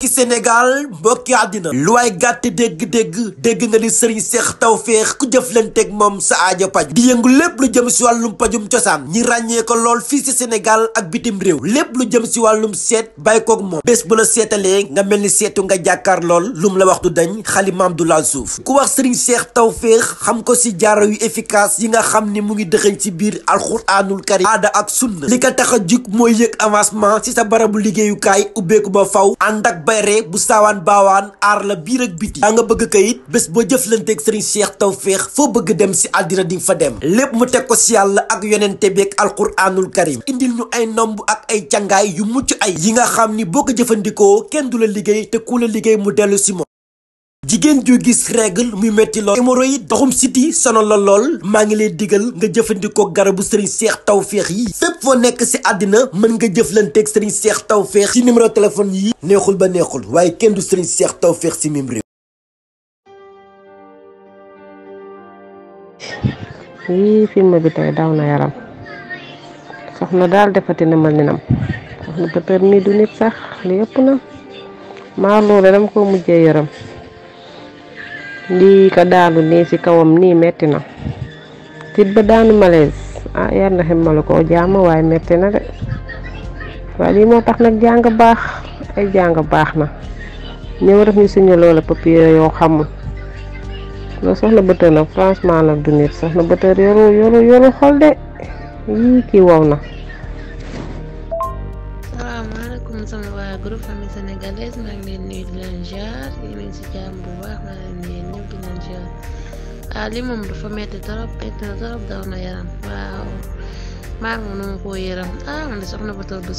ki Sénégal mbokki àddina lu waay gàtt dégg nga ni Serigne Cheikh Tawfekh ku jëflanteeg moom sa aajo paj di yëngu lépp lu jëm si wàllum pajum cosaan ñi ràññee ko lool fii si Sénégal ak bitim réew lépp lu jëm si wàllum seet bàyyi koog moom bés bu la seetalee nga mel ni seetu nga jàkkaar lool lum la wax du dañ xalimaam du laal suuf ku wax Serigne Cheikh Tawfekh xam ko si jaaro yu efficace yi nga xam ni mu ngi dëxëñ si biir alxuraanul karim aada ak sunna li ko tax a jug mooy yëg avancement si sa barabu liggéeyukaay ubbeeku ba faw ànd ak bayre bu saawaan baawaan aar la biir ak biti daa nga bëgg kayit bés boo jëflanteeg Serigne Cheikh Tawfekh foo bëgg dem si àddina di nga fa dem lépp mu teg ko si yàlla ak yonente beeg alquranul karim indil ñu ay nomb ak ay càngaay yu mucc ay yi nga xam ni boo ko jëfandikoo kenn du la liggéey te ku la liggéey mu dellu si moom jigéen ju gis règle muy metti lool hémorroïde doxum siti sonal la lool maa ngi lay digal nga jëfandikoo garabu Serigne Cheikh Tawfekh yi fépp foo nekk si àddina mën nga jëflanteeg Serigne Cheikh Tawfekh ci numéro téléphone yi neexul ba neexul waaye kenn du Serigne Cheikh Tawfekh si mim réew yii film bi tey daw na yaram soxna daal defati na ma ninam soxna bëtër mi du nit sax li yëpp na maa loole dama ko mujjee yaram lii ka daanu nii ci kawam nii metti na tit ba daanu malaise yar na xemmalu ko jaama waaye metti na de waaye lii moo tax nag jàng baax ay jàng baax na ñëw rek ñu signé loola papier yoo xamul loolu soxna bëtër nag franchement nag du nit soxna bëtër yoru xol de yii kii wow na. salaamaaleykum sama waa groupe famille sénégalaise maa ngi leen nuyu di leen jaar yéen a ngi si jàmm bu baax maa ngi leen nuyu ñëpp di leen jaar li moom dafa metti trop daw na yaram waaw maa ngi nu ma koo yaram man de soxna bëtër du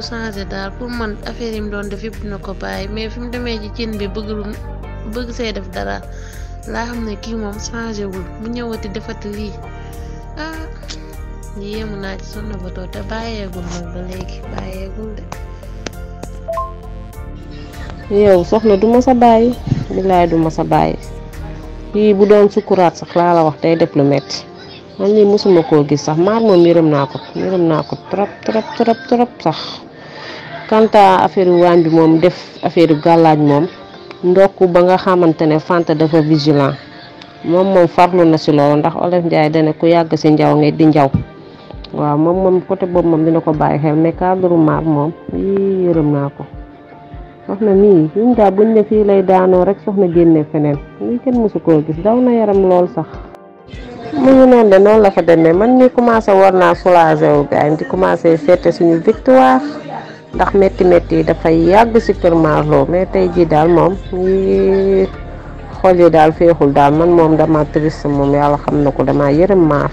changé daal pour man affaire yi mu doon def yëpp dina ko bàyyi mais fi mu demee ci cin bi bëgg see def dara laa xam ne kii moom changé wul mu ñëwati defati lii yéemu naa ci soxna bëtër te bàyyeegul nag ba léegi bàyyeegul de. yow soxna du ma sa bàyyi bilaay du ma sa bàyyi yii bu doon sukuraat sax laa la wax tey def lu metti man lii mosuma koo gis sax maar moom yërëm naa ko trop sax kanta affaire waañ bi moom def affaire gàllaaj moom ndokk ba nga xamante ne Fanta dafa vigilant moom farlu na si loolu ndax Olof Njaay dana ku yàgg si njaw nga di njaw waaw moom côté boobu moom dina ko bàyyi xel mais cadre maar moom yii yërëm naa ko soxna mii yuñ daal buñ ne fii lay daanoo rek soxna génne feneen lii kenn mosu koo gis daw na yaram lool sax mu ngi noonu de noonu la fa demee man ñi commencé war naa soulager wu gaañ di commencé fêter suñu victoire ndax métti yi dafay yàgg si kër Marlo mais tey jii daal moom ngi xol yi daal féexul daal man moom dama triste moom yàlla xam na ko dama yërëm maar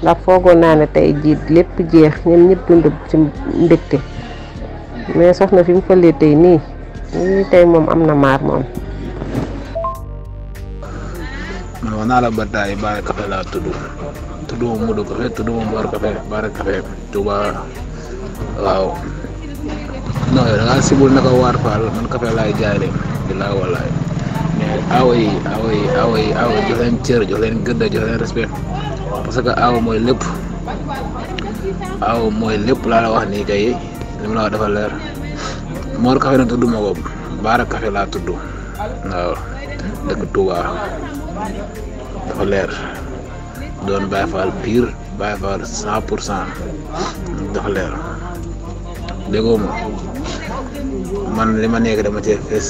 ndax foogoon naa ne tey jii lépp jeex ñun ñëpp dund ci mbégte mais soxna fi mu fëlee tey nii tey moom am na maar moom. man wax naa la ba taay Bara Café laa tudd ma Modou Café tudd ma Bara Café Touba waaw non yow da ngaa sibul naka waar faal man café laay jaay leen bilaay wallaay mais aawa yi jox leen cër jox leen gëdd jox leen respect parce que aawa mooy lépp laa la wax nii kay li ma la wax dafa leer Mor Café na tudd ma ko Bara Café laa tudd waaw dëkk Touba dafa leer doon Baye Fall pire Baye Fall 100% dafa leer déggoo ma man li ma nekk dama cee fees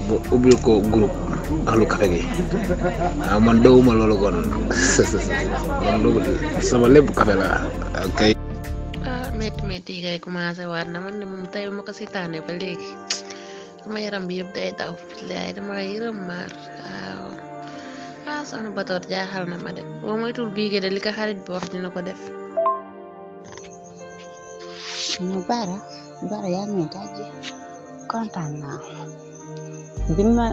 bu ubbil ko groupe Ahlu Café gi man dawuma loolu kon man sama lépp café la kay. métti yi kay commencé waat na man de moom tey ma ko sitaane ba léegi sama yaram bi yëpp day daw laay dama yërëm maar waaw soxna bëtër jaaxal na ma de boo moytul bii de li ko xarit bi wax dina ko def. Bara yaa ngi daje kontaan naa bi ma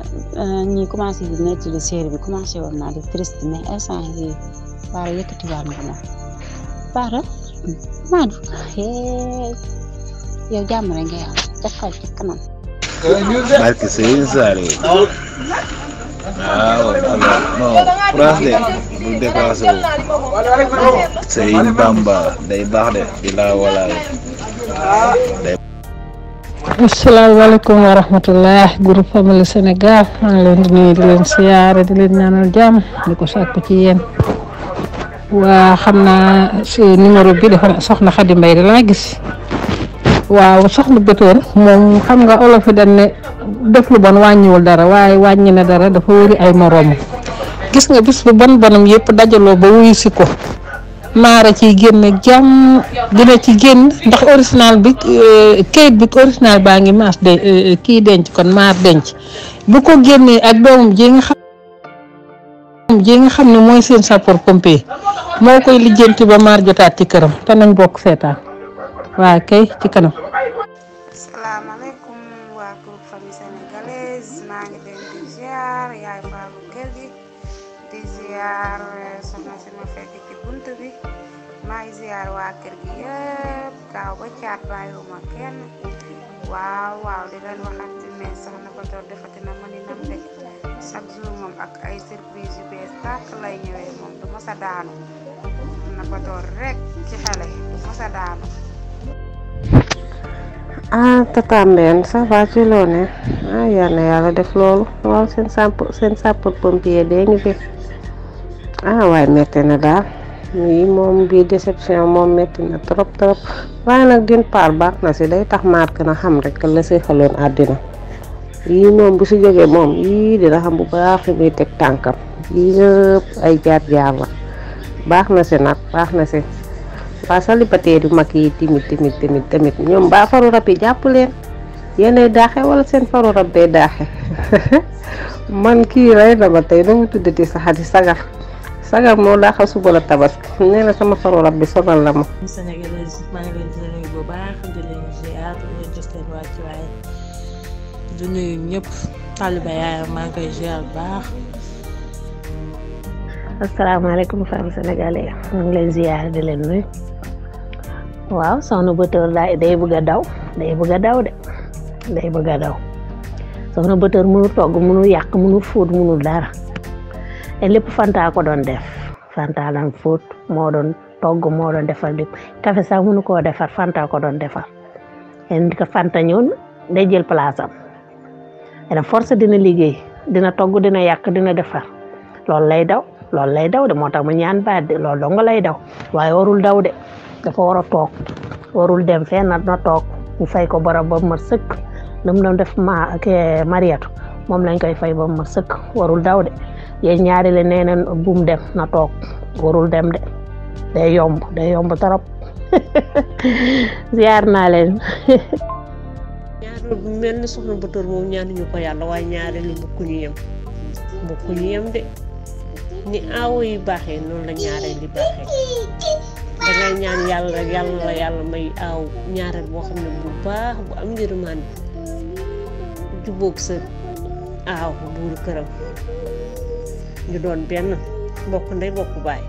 ñi commencé di nettali série bi commencé woon naa di triste mais instant yi Bara yëkkati waat na moom Bara Madou yow jàmm rek nga yàlla defal ci kanam. barke Serigne Saliou waaw non France de bul dépassé wu Serigne Bamba day baax de di la walaay day asalaamaaleykum wa rahmatullah groupe famille Sénégal maa ngi leen di nuyu di leen siyaare di leen ñaanal jàmm di ko sàkku ci yéen waa xam naa si numéro bi dafa soxna Xadi Mbay da laa gis waaw soxna Batoor moom xam nga olof yi dañ ne def lu bon wàññiwul dara waaye wàññi na dara dafa wëri ay moroom gis nga bis bu bon bonam yëpp dajaloo ba wuyu si ko maara ciy génn jàmm dina ci génn ndax original bi kayit bi original baa ngi maas de kii denc kon maar denc bu ko génnee ak doomam ji nga xam ne mooy seen sapeur pompier moo koy lijjanti ba maar jotaat ci këram te nañ bokk seetaan waa kay ci kanam. asalaamaaleykum waa groupe famille sénégalaise maa ngi leen di ziar yaay Fallou kër gi di ziar soxna si ma fekk ci bunt bi maa ngi ziar waa kër gi yëpp gaaw ba caat bàyyiwuma kenn waaw di leen waxante ne soxna Batoor defati na mëninam de chaque jour moom ak ay surprise yu bees tàkk lay ñëwee moom du mos a daanu na Batoor rek ci xale du mos a daanu. tata Mbène ça va ci loo ne yal na yàlla def loolu waaw seen sapeur pompier dee ngi fi waaye metti na daal yi moom bii déception moom metti na trop waaye nag d'une part baax na si day tax marque na xam rek la si xaloon àddina yii moom bu si jógee moom yii dina xam bu baax fi muy teg tànkam yii yëpp ay jaar la baax na si nag baax na si waa célibataire yu mag yi tamit ñoom baa faru rab yi jàpp leen yéenay daaxe wala seen faru rab day daaxe man kii rey na ma tey dama tuddati saxati sagar moo daaxal suba la tabaski nee na sama faru rab bi sonal na ma. Sénégalais maa ngi leen di nuyu bu baax di leen ziar di leen jox seen wàccuwaay di nuyu ñëpp Taliba yaayam maa ngi koy ziar bu baax. asalaamaaleykum femme sénégalais maa ngi leen ziar di leen nuyu waaw soxna Batoor day bëgg a daw day bëgg a daw soxna Batoor mënu togg mënu yàq mënu fóot mënu dara te lépp Fanta ko doon def Fanta lan fóot moo doon togg moo doon defar lépp café sax mënu koo defar Fanta ko doon defar en ko Fanta ñëw day jël place am en force dina liggéey dina togg dina yàq dina defar loolu lay daw de moo tax mu ñaan baat de loolu dong lay daw waaye warul daw de dafa war a toog warul dem fenn na toog ñu fay ko barab ba mat sëkk lu mu doon def Mariatu moom lañ koy fay ba mat sëkk warul daw de yéen ñaari la nee na bum dem na toog warul dem de day yomb trop ziar naa leen. ñaari mel ni soxna Batoor moom ñaanuñu ko yàlla waaye ñaari li bokkuñu yem de. ni aawo yi baaxee noonu la ñaareel di baaxee dangay ñaan yàlla la yàlla may aaw ñaareel boo xam ne bu baax bu am njërmaan jubóog sa aaw buuru këram ñu doon benn bokk ndey bokk baay.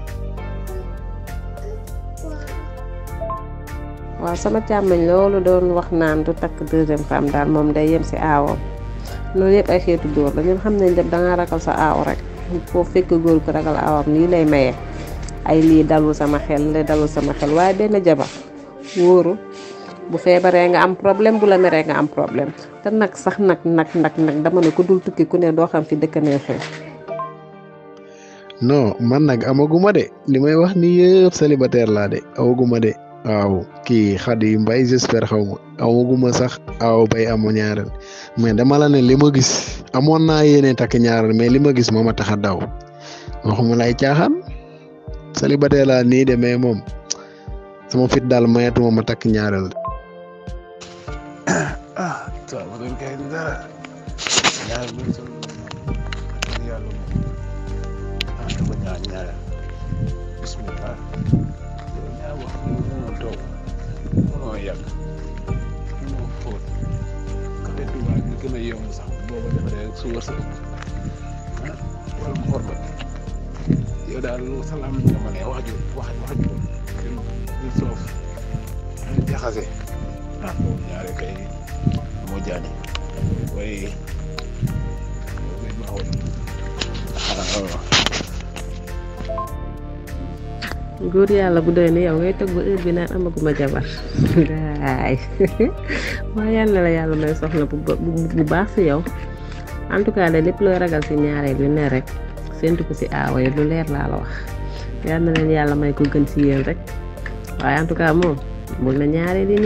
waaw sama càmmeñ loolu doon wax naan du takk deuxième femme daal moom day yem si aawam loolu yëpp ay xeetu dóor la ñun xam nañ dem dangaa ragal sa aaw rek foofu fekk góor ko ragal awam lii lay maye ay lii dalul sama xel waaye benn jabar wóoru bu feebaree nga am problème bu la meree nga am problème te nag sax nag dama ne ko dul tukki ku ne doo xam fi dëkk neexee. non man nag amaguma de li may wax ni yëpp célibataire laa de awaguma de waaw kii Xadi Mbay j'espère xaw ma amaguma sax aw bay amu ñaareel mais dama la ne li ma gis amoon naa yéene takk ñaareel mais li ma gis moo ma tax a daw waxuma lay caaxaan célibataire laa nii de mais moom sama fit daal mayatuma ma takk ñaareel. ça va doon kay dara ñaareel bi sol yàlla dama ñaareel bismillah ñaar wax mënoo toog mënoo yàgg mënoo fóot côté tubaab bi gën a yomb sax booba defaree su wër sa wala koor ba yow daal salaam dama ne wax ju kenn du soof ñu jaxase boobu ñaare kay moo jaani waaye baaxoon góor yàlla bu doy ni yow ngay toog ba heure bi naan amaguma jabar daay waaye yal na la yàlla may soxna bu baax si yow en tout cas de lépp looy ragal si ñaareel yu ne rek séntu ko si aawa yi lu leer laa la wax yal na leen yàlla may ko gën si yéen rek waaye en tout cas moom bul na ñaareel yi nii